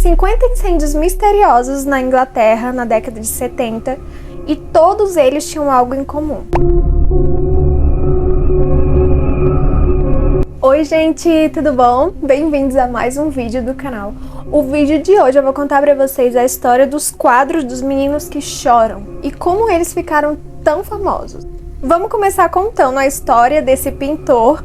50 incêndios misteriosos na Inglaterra na década de 70 e todos eles tinham algo em comum. Oi gente, tudo bom? Bem-vindos a mais um vídeo do canal. O vídeo de hoje eu vou contar pra vocês a história dos quadros dos meninos que choram e como eles ficaram tão famosos. Vamos começar contando a história desse pintor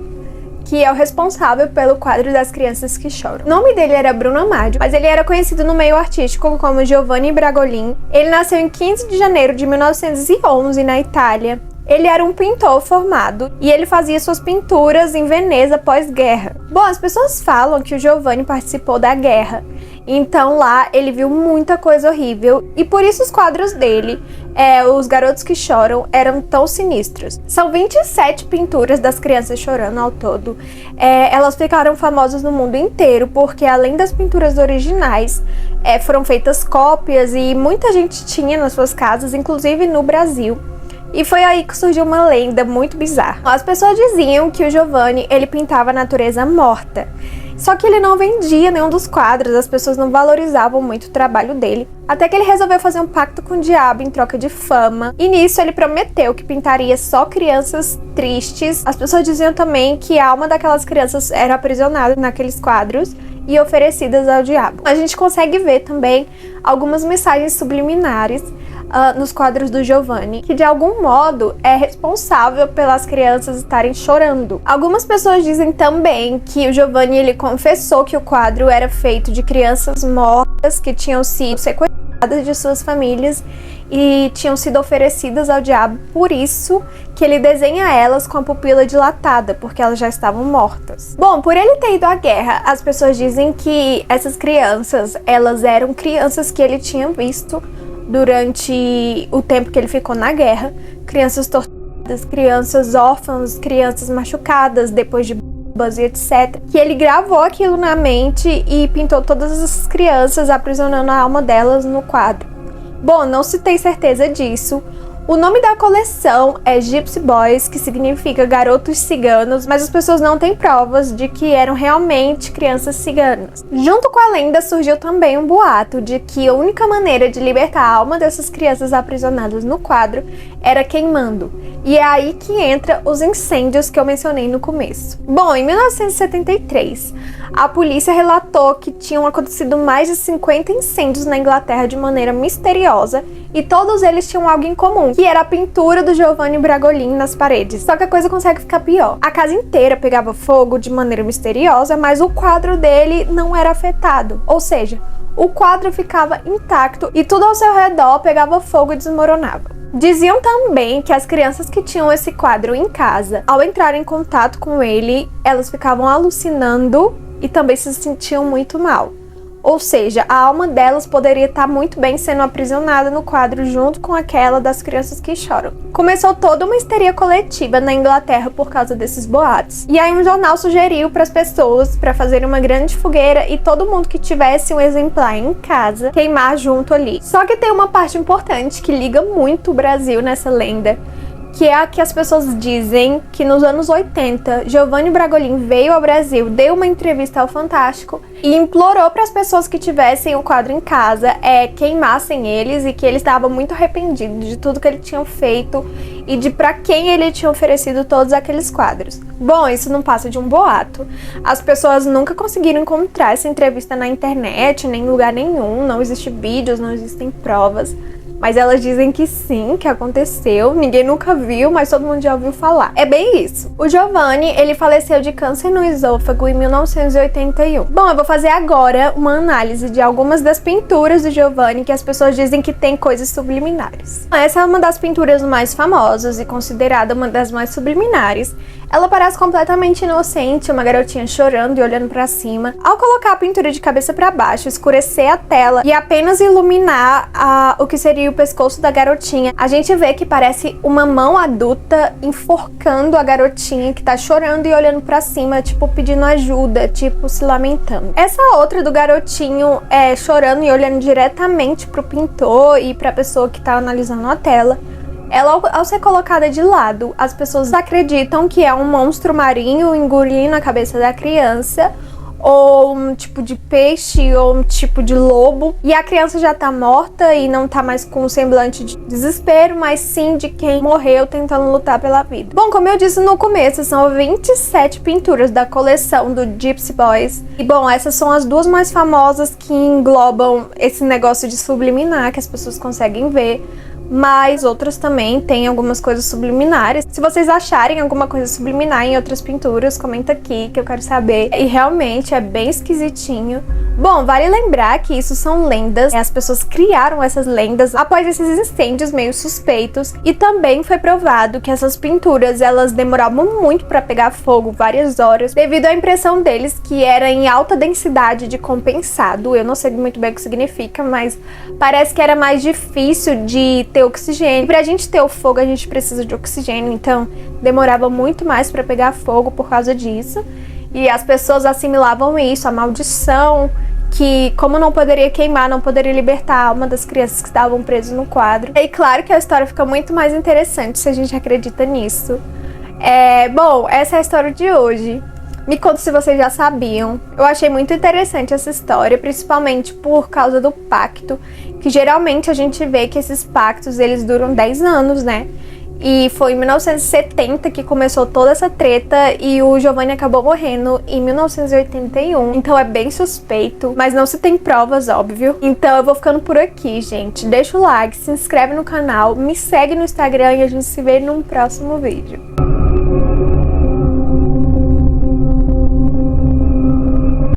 que é o responsável pelo quadro das crianças que choram. O nome dele era Bruno Amadio, mas ele era conhecido no meio artístico como Giovanni Bragolin. Ele nasceu em 15 de janeiro de 1911 na Itália. Ele era um pintor formado e ele fazia suas pinturas em Veneza pós-guerra. Bom, as pessoas falam que o Giovanni participou da guerra, então lá ele viu muita coisa horrível e por isso os quadros dele, Os Garotos que Choram, eram tão sinistros. São 27 pinturas das crianças chorando ao todo. Elas ficaram famosas no mundo inteiro porque além das pinturas originais, foram feitas cópias e muita gente tinha nas suas casas, inclusive no Brasil. E foi aí que surgiu uma lenda muito bizarra. As pessoas diziam que o Giovanni, ele pintava a natureza morta. Só que ele não vendia nenhum dos quadros, as pessoas não valorizavam muito o trabalho dele. Até que ele resolveu fazer um pacto com o diabo em troca de fama. E nisso ele prometeu que pintaria só crianças tristes. As pessoas diziam também que a alma daquelas crianças era aprisionada naqueles quadros e oferecidas ao diabo. A gente consegue ver também algumas mensagens subliminares nos quadros do Giovanni, que de algum modo é responsável pelas crianças estarem chorando. Algumas pessoas dizem também que o Giovanni ele confessou que o quadro era feito de crianças mortas que tinham sido sequestradas de suas famílias e tinham sido oferecidas ao diabo, por isso que ele desenha elas com a pupila dilatada, porque elas já estavam mortas. Bom, por ele ter ido à guerra, as pessoas dizem que essas crianças, elas eram crianças que ele tinha visto durante o tempo que ele ficou na guerra, crianças torturadas, crianças órfãs, crianças machucadas depois de bombas e etc. Que ele gravou aquilo na mente e pintou todas as crianças aprisionando a alma delas no quadro. Bom, não se tem certeza disso. O nome da coleção é Gypsy Boys, que significa garotos ciganos, mas as pessoas não têm provas de que eram realmente crianças ciganas. Junto com a lenda surgiu também um boato de que a única maneira de libertar a alma dessas crianças aprisionadas no quadro era queimando. E é aí que entra os incêndios que eu mencionei no começo. Bom, em 1973, a polícia relatou que tinham acontecido mais de 50 incêndios na Inglaterra de maneira misteriosa e todos eles tinham algo em comum, que era a pintura do Giovanni Bragolin nas paredes. Só que a coisa consegue ficar pior. A casa inteira pegava fogo de maneira misteriosa, mas o quadro dele não era afetado. Ou seja, o quadro ficava intacto e tudo ao seu redor pegava fogo e desmoronava. Diziam também que as crianças que tinham esse quadro em casa, ao entrar em contato com ele, elas ficavam alucinando e também se sentiam muito mal. Ou seja, a alma delas poderia estar muito bem sendo aprisionada no quadro junto com aquela das crianças que choram. Começou toda uma histeria coletiva na Inglaterra por causa desses boatos. E aí um jornal sugeriu para as pessoas para fazer uma grande fogueira e todo mundo que tivesse um exemplar em casa queimar junto ali. Só que tem uma parte importante que liga muito o Brasil nessa lenda, que é a que as pessoas dizem que nos anos 80, Giovanni Bragolin veio ao Brasil, deu uma entrevista ao Fantástico e implorou para as pessoas que tivessem o quadro em casa queimassem eles e que ele estava muito arrependido de tudo que ele tinha feito e de para quem ele tinha oferecido todos aqueles quadros. Bom, isso não passa de um boato. As pessoas nunca conseguiram encontrar essa entrevista na internet, nem em lugar nenhum, não existem vídeos, não existem provas. Mas elas dizem que sim, que aconteceu, ninguém nunca viu, mas todo mundo já ouviu falar. É bem isso. O Giovanni, ele faleceu de câncer no esôfago em 1981. Bom, eu vou fazer agora uma análise de algumas das pinturas do Giovanni que as pessoas dizem que tem coisas subliminares. Essa é uma das pinturas mais famosas e considerada uma das mais subliminares. Ela parece completamente inocente, uma garotinha chorando e olhando pra cima. Ao colocar a pintura de cabeça pra baixo, escurecer a tela e apenas iluminar o que seria o pescoço da garotinha, a gente vê que parece uma mão adulta enforcando a garotinha que tá chorando e olhando pra cima, tipo pedindo ajuda, tipo se lamentando. Essa outra do garotinho chorando e olhando diretamente pro pintor e pra pessoa que tá analisando a tela. Ela, ao ser colocada de lado, as pessoas acreditam que é um monstro marinho engolindo a cabeça da criança ou um tipo de peixe, ou um tipo de lobo. E a criança já tá morta e não tá mais com um semblante de desespero, mas sim de quem morreu tentando lutar pela vida. Bom, como eu disse no começo, são 27 pinturas da coleção do Gypsy Boys. E bom, essas são as duas mais famosas que englobam esse negócio de subliminar que as pessoas conseguem ver. Mas outras também têm algumas coisas subliminares. Se vocês acharem alguma coisa subliminar em outras pinturas, comenta aqui que eu quero saber. E realmente é bem esquisitinho. Bom, vale lembrar que isso são lendas. As pessoas criaram essas lendas após esses incêndios meio suspeitos. E também foi provado que essas pinturas, elas demoravam muito para pegar fogo, várias horas, devido à impressão deles que era em alta densidade de compensado. Eu não sei muito bem o que significa, mas parece que era mais difícil de ter oxigênio. Pra gente ter o fogo, a gente precisa de oxigênio, então demorava muito mais para pegar fogo por causa disso. E as pessoas assimilavam isso, a maldição, que como não poderia queimar, não poderia libertar a alma das crianças que estavam presas no quadro. E claro que a história fica muito mais interessante se a gente acredita nisso. Bom, essa é a história de hoje. Me conta se vocês já sabiam. Eu achei muito interessante essa história, principalmente por causa do pacto, que geralmente a gente vê que esses pactos, eles duram 10 anos, né? E foi em 1970 que começou toda essa treta e o Giovanni acabou morrendo em 1981. Então é bem suspeito, mas não se tem provas, óbvio. Então eu vou ficando por aqui, gente. Deixa o like, se inscreve no canal, me segue no Instagram e a gente se vê num próximo vídeo.